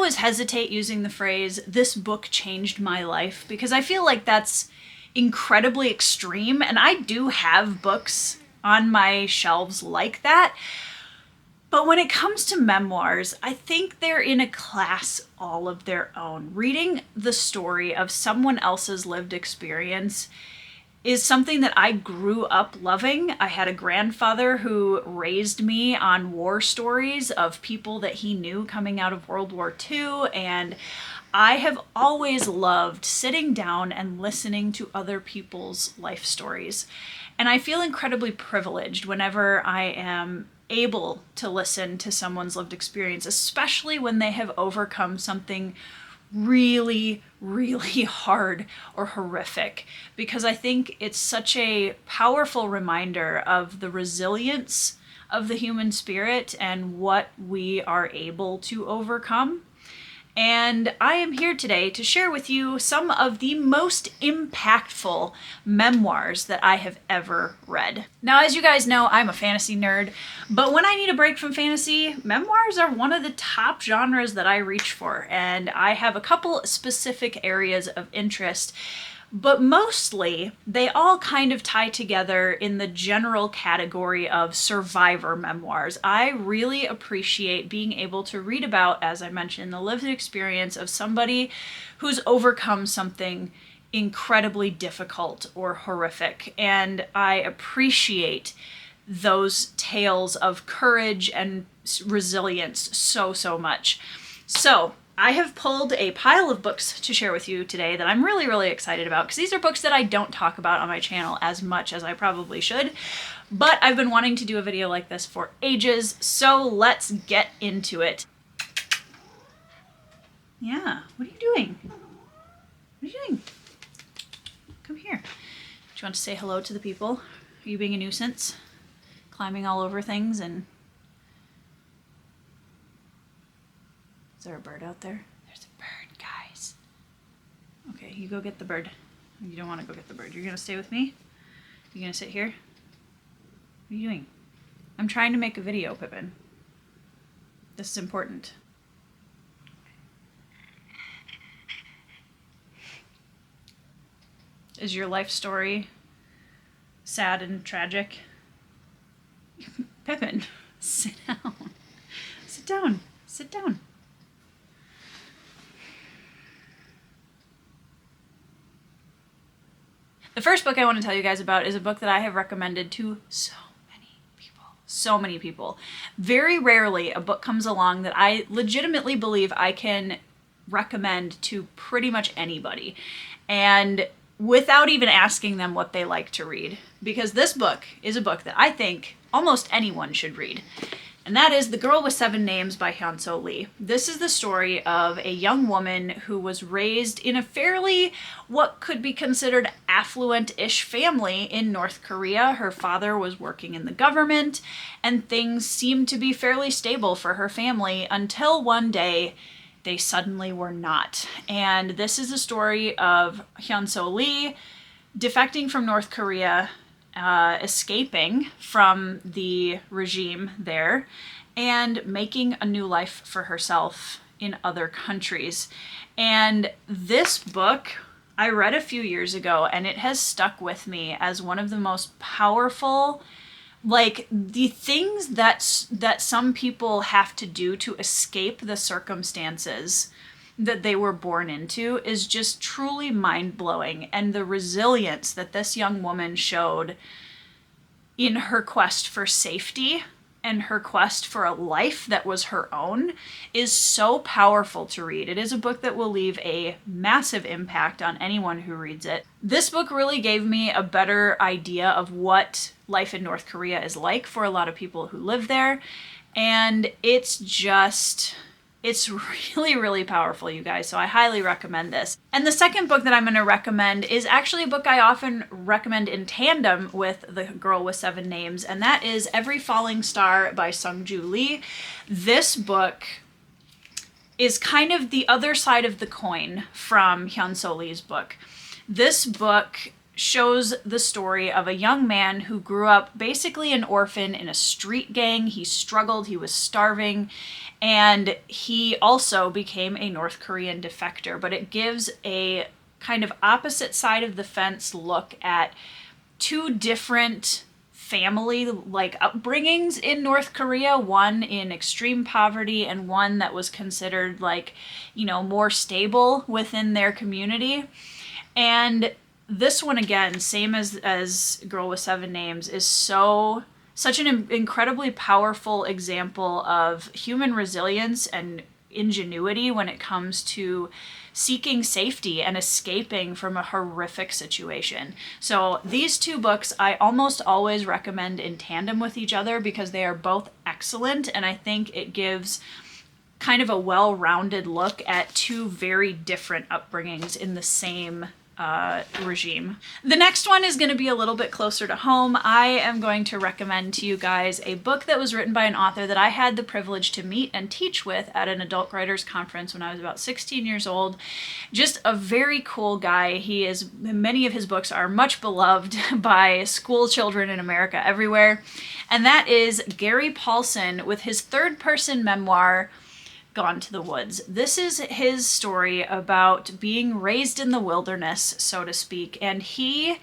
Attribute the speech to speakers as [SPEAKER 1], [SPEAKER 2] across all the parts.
[SPEAKER 1] always hesitate using the phrase, "this book changed my life," because I feel like that's incredibly extreme, and I do have books on my shelves like that. But when it comes to memoirs, I think they're in a class all of their own. Reading the story of someone else's lived experience is something that I grew up loving. I had a grandfather who raised me on war stories of people that he knew coming out of World War II, and I have always loved sitting down and listening to other people's life stories. And I feel incredibly privileged whenever I am able to listen to someone's lived experience, especially when they have overcome something really, really hard or horrific, because I think it's such a powerful reminder of the resilience of the human spirit and what we are able to overcome. And I am here today to share with you some of the most impactful memoirs that I have ever read. Now, as you guys know, I'm a fantasy nerd, but when I need a break from fantasy, memoirs are one of the top genres that I reach for, and I have a couple specific areas of interest. But mostly, they all kind of tie together in the general category of survivor memoirs. I really appreciate being able to read about, as I mentioned, the lived experience of somebody who's overcome something incredibly difficult or horrific. And I appreciate those tales of courage and resilience so, so much. So, I have pulled a pile of books to share with you today that I'm really, really excited about, because these are books that I don't talk about on my channel as much as I probably should, but I've been wanting to do a video like this for ages, so let's get into it. Yeah, what are you doing? What are you doing? Come here. Do you want to say hello to the people? Are you being a nuisance? Climbing all over things and... Is there a bird out there? There's a bird, guys. Okay, you go get the bird. You don't want to go get the bird. You're going to stay with me? You going to sit here? What are you doing? I'm trying to make a video, Pippin. This is important. Is your life story sad and tragic? Pippin, sit down. Sit down. Sit down. The first book I want to tell you guys about is a book that I have recommended to so many people. Very rarely a book comes along that I legitimately believe I can recommend to pretty much anybody, and without even asking them what they like to read, because this book is a book that I think almost anyone should read. And that is The Girl with Seven Names by Hyun-Soo Lee. This is the story of a young woman who was raised in a fairly, what could be considered affluent-ish family in North Korea. Her father was working in the government, and things seemed to be fairly stable for her family until one day they suddenly were not. And this is the story of Hyun-Soo Lee defecting from North Korea, escaping from the regime there, and making a new life for herself in other countries. And this book I read a few years ago, and it has stuck with me as one of the most powerful, like, the things that some people have to do to escape the circumstances that they were born into is just truly mind-blowing. And the resilience that this young woman showed in her quest for safety and her quest for a life that was her own is so powerful to read. It is a book that will leave a massive impact on anyone who reads it. This book really gave me a better idea of what life in North Korea is like for a lot of people who live there, and it's really, really powerful, you guys, so I highly recommend this. And the second book that I'm going to recommend is actually a book I often recommend in tandem with The Girl with Seven Names, and that is Every Falling Star by Sung-Joo Lee. This book is kind of the other side of the coin from Hyun-Soo Lee's book. This book shows the story of a young man who grew up basically an orphan in a street gang. He struggled, he was starving, And he also became a North Korean defector, but it gives a kind of opposite side of the fence look at two different family like upbringings in North Korea, one in extreme poverty and one that was considered like, you know, more stable within their community. And this one, again, same as Girl with Seven Names, is such an incredibly powerful example of human resilience and ingenuity when it comes to seeking safety and escaping from a horrific situation. So these two books I almost always recommend in tandem with each other because they are both excellent, and I think it gives kind of a well-rounded look at two very different upbringings in the same regime. The next one is going to be a little bit closer to home. I am going to recommend to you guys a book that was written by an author that I had the privilege to meet and teach with at an adult writers conference when I was about 16 years old. Just a very cool guy. Many of his books are much beloved by school children in America everywhere. And that is Gary Paulson with his third-person memoir, Gone to the Woods. This is his story about being raised in the wilderness, so to speak, and he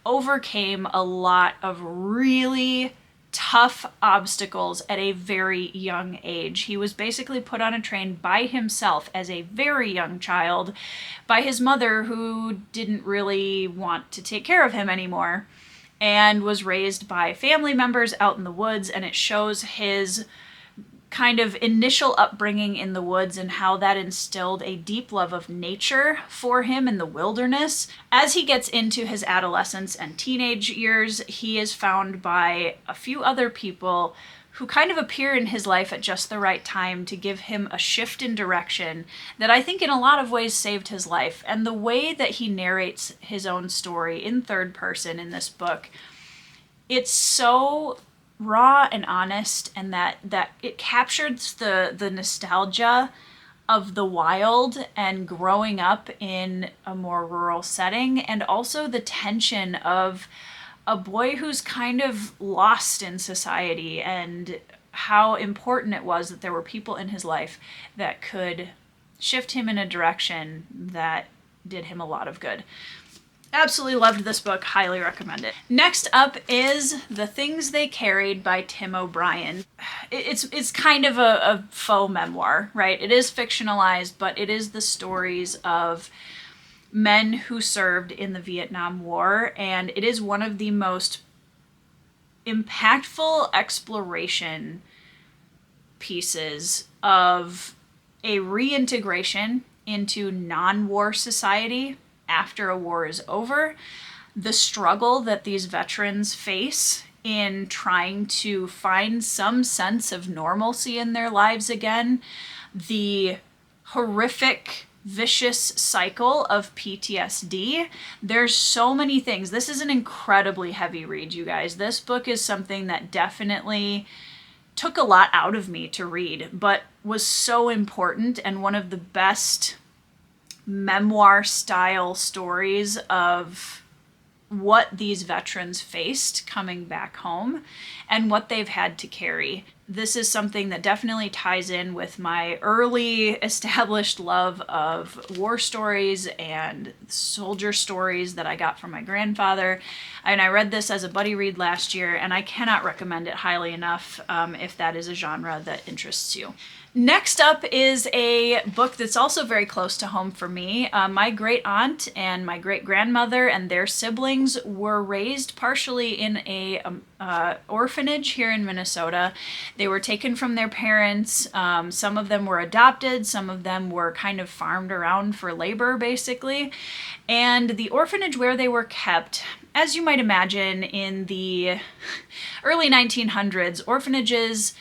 [SPEAKER 1] overcame a lot of really tough obstacles at a very young age. He was basically put on a train by himself as a very young child by his mother, who didn't really want to take care of him anymore, and was raised by family members out in the woods, and it shows his kind of initial upbringing in the woods and how that instilled a deep love of nature for him in the wilderness. As he gets into his adolescence and teenage years, he is found by a few other people who kind of appear in his life at just the right time to give him a shift in direction that I think in a lot of ways saved his life. And the way that he narrates his own story in third person in this book, it's so raw and honest, and that it captures the nostalgia of the wild and growing up in a more rural setting, and also the tension of a boy who's kind of lost in society, and how important it was that there were people in his life that could shift him in a direction that did him a lot of good. Absolutely loved this book, highly recommend it. Next up is The Things They Carried by Tim O'Brien. It's kind of a faux memoir, right? It is fictionalized, but it is the stories of men who served in the Vietnam War, and it is one of the most impactful exploration pieces of a reintegration into non-war society after a war is over, the struggle that these veterans face in trying to find some sense of normalcy in their lives again, the horrific, vicious cycle of PTSD. There's so many things. This is an incredibly heavy read, you guys. This book is something that definitely took a lot out of me to read, but was so important and one of the best memoir style stories of what these veterans faced coming back home and what they've had to carry. This is something that definitely ties in with my early established love of war stories and soldier stories that I got from my grandfather. And I read this as a buddy read last year, and I cannot recommend it highly enough if that is a genre that interests you. Next up is a book that's also very close to home for me. My great aunt and my great grandmother and their siblings were raised partially in a orphanage here in Minnesota. They were taken from their parents. Some of them were adopted. Some of them were kind of farmed around for labor, basically. And the orphanage where they were kept, as you might imagine, in the early 1900s, orphanages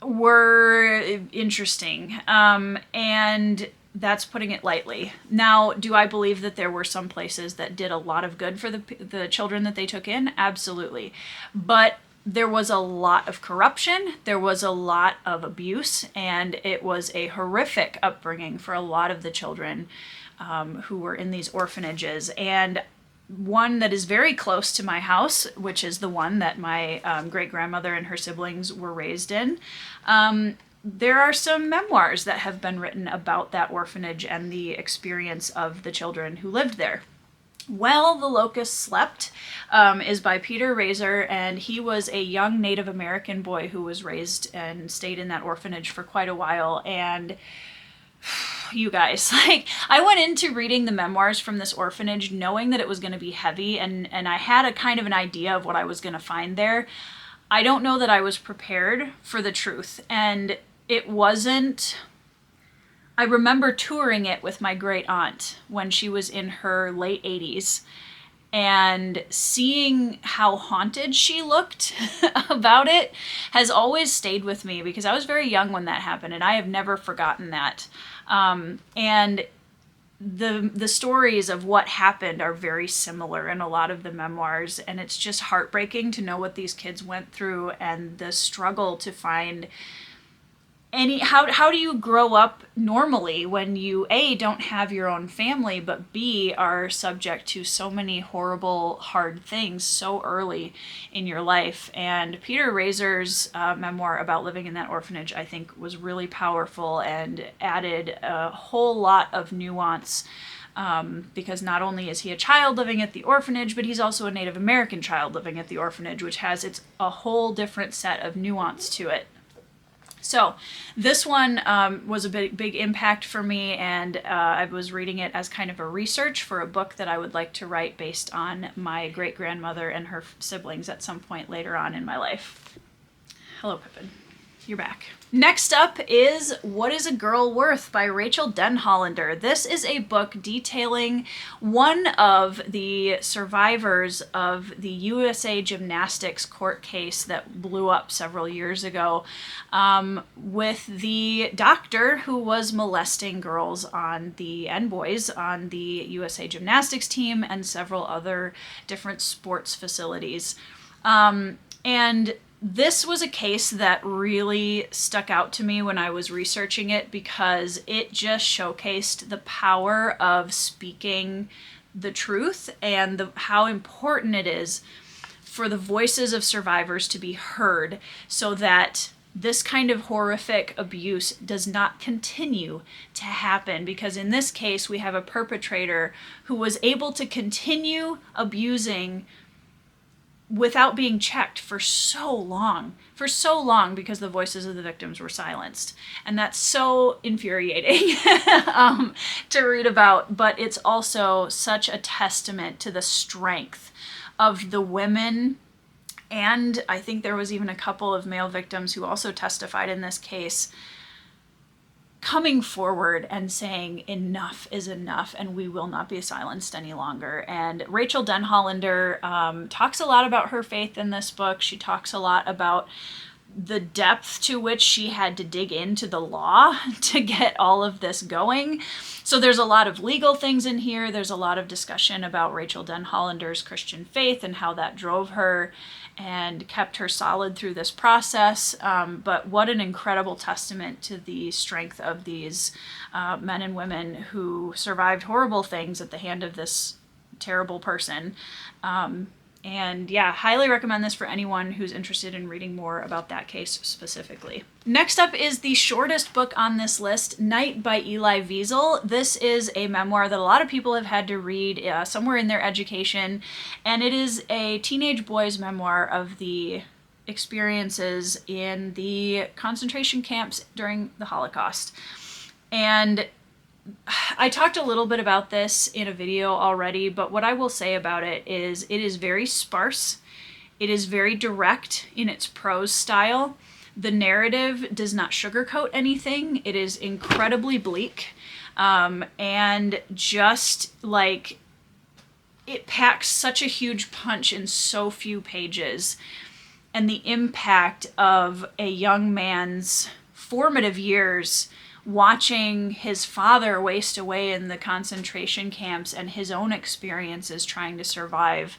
[SPEAKER 1] were interesting, and that's putting it lightly. Now, do I believe that there were some places that did a lot of good for the children that they took in? Absolutely. But there was a lot of corruption, there was a lot of abuse, and it was a horrific upbringing for a lot of the children who were in these orphanages. And one that is very close to my house, which is the one that my great-grandmother and her siblings were raised in, there are some memoirs that have been written about that orphanage and the experience of the children who lived there. Well, the Locust Slept is by Peter Razor, and he was a young Native American boy who was raised and stayed in that orphanage for quite a while. And you guys, like, I went into reading the memoirs from this orphanage knowing that it was going to be heavy, and I had a kind of an idea of what I was going to find there. I don't know that I was prepared for the truth, and it wasn't... I remember touring it with my great aunt when she was in her late 80s, and seeing how haunted she looked about it has always stayed with me, because I was very young when that happened, and I have never forgotten that. And the stories of what happened are very similar in a lot of the memoirs, and it's just heartbreaking to know what these kids went through and the struggle to find how do you grow up normally when you A, don't have your own family, but B, are subject to so many horrible, hard things so early in your life. And Peter Razor's memoir about living in that orphanage, I think, was really powerful and added a whole lot of nuance, because not only is he a child living at the orphanage, but he's also a Native American child living at the orphanage, which has a whole different set of nuance to it. So this one was a big impact for me, and I was reading it as kind of a research for a book that I would like to write based on my great-grandmother and her siblings at some point later on in my life. Hello, Pippin. You're back. Next up is What is a Girl Worth by Rachel Denhollander. This is a book detailing one of the survivors of the USA Gymnastics court case that blew up several years ago, with the doctor who was molesting girls and boys on the USA Gymnastics team and several other different sports facilities. And this was a case that really stuck out to me when I was researching it, because it just showcased the power of speaking the truth and how important it is for the voices of survivors to be heard, so that this kind of horrific abuse does not continue to happen. Because in this case, we have a perpetrator who was able to continue abusing without being checked for so long, because the voices of the victims were silenced. And that's so infuriating to read about, but it's also such a testament to the strength of the women. And I think there was even a couple of male victims who also testified in this case, coming forward and saying enough is enough and we will not be silenced any longer. And Rachel Denhollander talks a lot about her faith in this book. She talks a lot about the depth to which she had to dig into the law to get all of this going. So there's a lot of legal things in here. There's a lot of discussion about Rachel Denhollander's Christian faith and how that drove her and kept her solid through this process. But what an incredible testament to the strength of these men and women who survived horrible things at the hand of this terrible person. And yeah, highly recommend this for anyone who's interested in reading more about that case specifically. Next up is the shortest book on this list, Night by Eli Wiesel. This is a memoir that a lot of people have had to read somewhere in their education, and it is a teenage boy's memoir of the experiences in the concentration camps during the Holocaust. And I talked a little bit about this in a video already, but what I will say about it is very sparse. It is very direct in its prose style. The narrative does not sugarcoat anything. It is incredibly bleak. And just like, it packs such a huge punch in so few pages. And the impact of a young man's formative years watching his father waste away in the concentration camps and his own experiences trying to survive.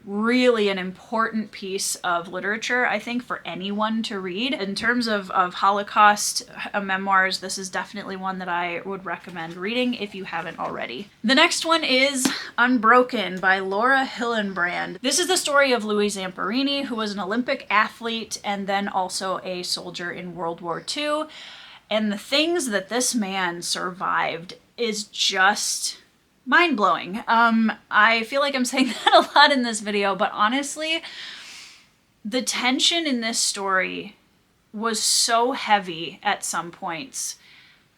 [SPEAKER 1] Really an important piece of literature, I think, for anyone to read. In terms of Holocaust memoirs, this is definitely one that I would recommend reading if you haven't already. The next one is Unbroken by Laura Hillenbrand. This is the story of Louis Zamperini, who was an Olympic athlete and then also a soldier in World War II. And the things that this man survived is just mind-blowing. I feel like I'm saying that a lot in this video, but honestly, the tension in this story was so heavy at some points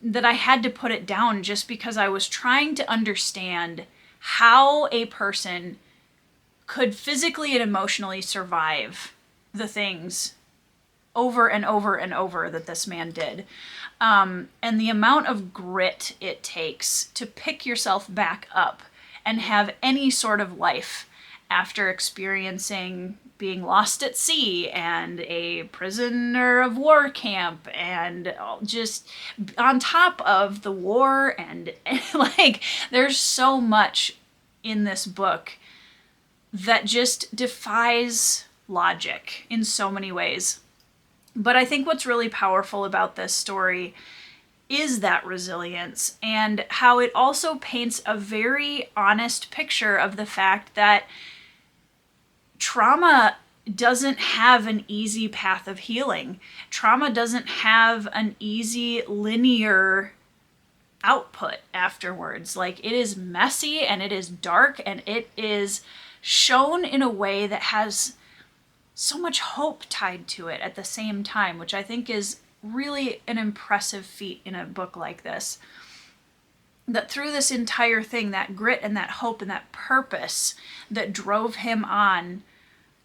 [SPEAKER 1] that I had to put it down just because I was trying to understand how a person could physically and emotionally survive the things over and over and over that this man did. And the amount of grit it takes to pick yourself back up and have any sort of life after experiencing being lost at sea and a prisoner of war camp and just on top of the war and like there's so much in this book that just defies logic in so many ways. But I think what's really powerful about this story is that resilience and how it also paints a very honest picture of the fact that trauma doesn't have an easy path of healing. Trauma doesn't have an easy linear output afterwards. Like, it is messy and it is dark and it is shown in a way that has so much hope tied to it at the same time, which I think is really an impressive feat in a book like this. That through this entire thing, that grit and that hope and that purpose that drove him on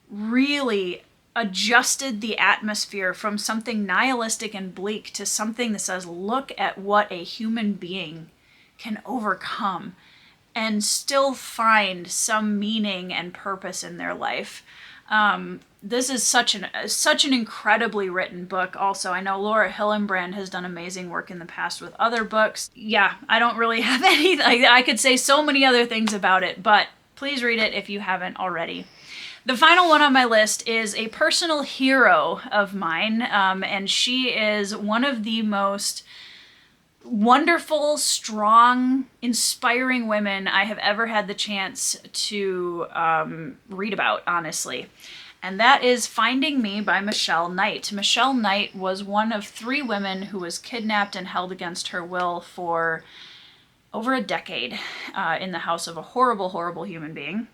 [SPEAKER 1] really adjusted the atmosphere from something nihilistic and bleak to something that says, look at what a human being can overcome and still find some meaning and purpose in their life. This is such an incredibly written book. Also, I know Laura Hillenbrand has done amazing work in the past with other books. Yeah, I don't really have any, I could say so many other things about it, but please read it if you haven't already. The final one on my list is a personal hero of mine, and she is one of the most wonderful, strong, inspiring women I have ever had the chance to read about, honestly. And that is Finding Me by Michelle Knight. Michelle Knight was one of 3 women who was kidnapped and held against her will for over a decade in the house of a horrible, horrible human being.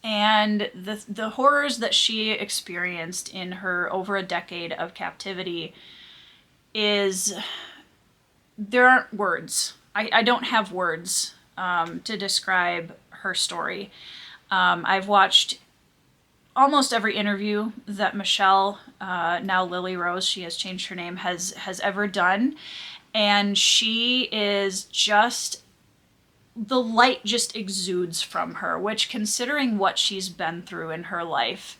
[SPEAKER 1] And the horrors that she experienced in her over a decade of captivity is, there aren't words. I don't have words to describe her story. I've watched almost every interview that Michelle, now Lily Rose, she has changed her name, has ever done. And she is just, the light just exudes from her, which, considering what she's been through in her life,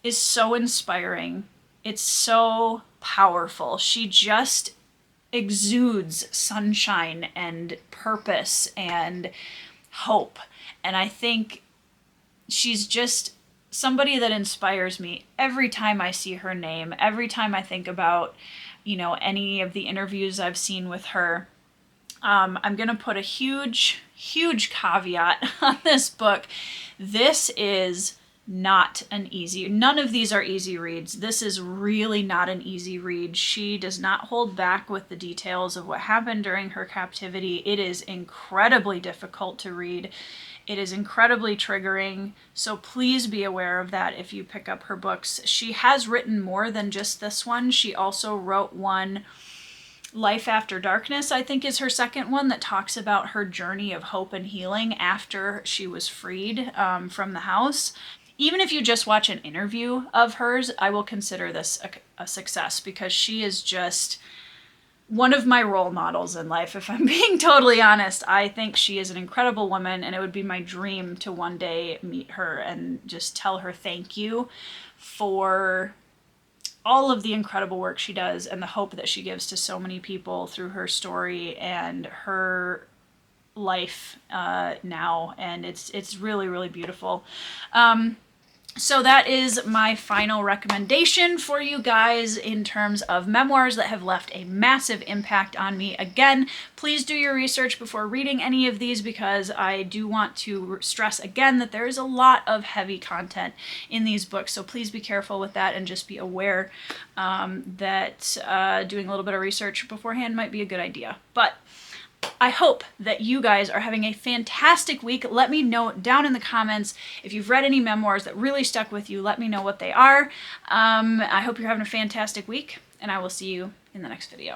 [SPEAKER 1] is so inspiring. It's so powerful. She just exudes sunshine and purpose and hope. And I think she's just somebody that inspires me every time I see her name, every time I think about, any of the interviews I've seen with her. I'm going to put a huge, huge caveat on this book. This is not an easy, none of these are easy reads. This is really not an easy read. She does not hold back with the details of what happened during her captivity. It is incredibly difficult to read. It is incredibly triggering, so please be aware of that if you pick up her books. She has written more than just this one. She also wrote one, Life After Darkness, I think is her second one, that talks about her journey of hope and healing after she was freed from the house. Even if you just watch an interview of hers, I will consider this a success, because she is just one of my role models in life, if I'm being totally honest. I think she is an incredible woman, and it would be my dream to one day meet her and just tell her thank you for all of the incredible work she does and the hope that she gives to so many people through her story and her life now. And it's really, really beautiful. So that is my final recommendation for you guys in terms of memoirs that have left a massive impact on me. Again, please do your research before reading any of these, because I do want to stress again that there is a lot of heavy content in these books. So please be careful with that and just be aware that doing a little bit of research beforehand might be a good idea. But I hope that you guys are having a fantastic week. Let me know down in the comments if you've read any memoirs that really stuck with you. Let me know what they are. I hope you're having a fantastic week, and I will see you in the next video.